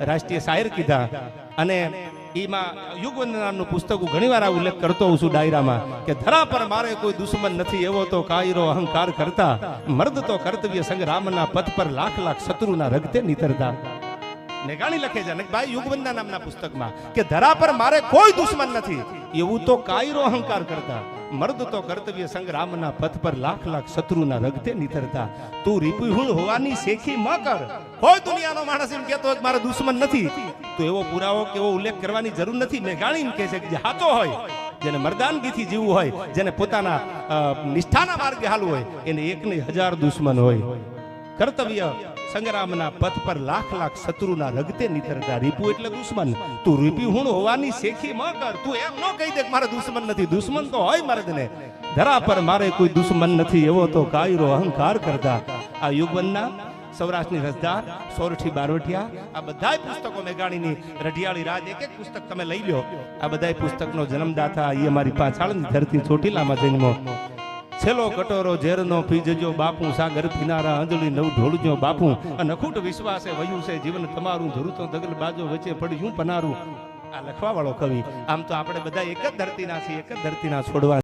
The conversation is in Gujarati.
રાષ્ટ્રીય શાયર કીધા અને એમાં યુગવંદન નામનું પુસ્તક હું ઘણીવાર આ ઉલ્લેખ કરતો હોઉં છું ડાયરામાં કે ધરા પર મારે કોઈ દુશ્મન નથી એવો તો કાયરો અહંકાર કરતા મર્દ તો કર્તવ્ય સંગ્રામના પથ પર લાખ લાખ શત્રુના રગતે નીતરતા. મેઘાણી લખે છે ભાઈ યુગવંદન નામના પુસ્તકમાં કે ધરા પર મારે કોઈ દુશ્મન નથી એવું તો કાયરો અહંકાર કરતા મર્દ તો કર્તવ્ય સંગ્રામના પથ પર લાખ લાખ શત્રુના રગતે નીતરતા. તું રીપુહુણ હોવાની શેખી ન કર. કોઈ દુનિયાનો માણસ એમ કહેતો હોય મારો દુશ્મન નથી તો એવો પુરાવો કે એવો ઉલ્લેખ કરવાની જરૂર નથી. મેઘાણી એમ કહે છે કે જે સાચો હોય, જેને મર્દાનગીથી જીવવું હોય, જેને પોતાના નિષ્ઠાના માર્ગે હાલવું હોય એને એક નહીં 1000 દુશ્મન હોય. કર્તવ્ય સંગ્રામના પથ પર લાખ લાખ શત્રુના રગતે નીતરતા. રીપુ એટલે દુશ્મન. તું રીપુહુણ હોવાની શેખી ન કર. તું એમ ન કહી દે કે મારા દુશ્મન નથી. દુશ્મન તો હોય મર્દને. ધરા પર મારે કોઈ દુશ્મન નથી એવો તો કાયરો અહંકાર કરતા. આ યુગવંદના, સૌરાષ્ટ્રની રસધાર, સોરઠી બારવટિયા, આ બધા પુસ્તકો મેઘાણીની રઢિયાળી રાજ એક એક પુસ્તક તમે લઈ લો. આ બધા પુસ્તકનો જન્મદાતા એ અમારી પાછળની ધરતી ચોટીલામાં જન્મો. છેલ્લો કટોરો ઝેરનો પી જજો બાપુ, સાગર પીનારા અંજળી નવ ઢોળજો બાપુ. અને અખૂટ વિશ્વાસે વયું છે જીવન તમારું, ધરુતો દગલ બાજો વચ્ચે પડ્યું પનારું. આ લખવા વાળો કવિ. આમ તો આપણે બધા એક જ ધરતીના છીએ, એક જ ધરતીના છોડવા.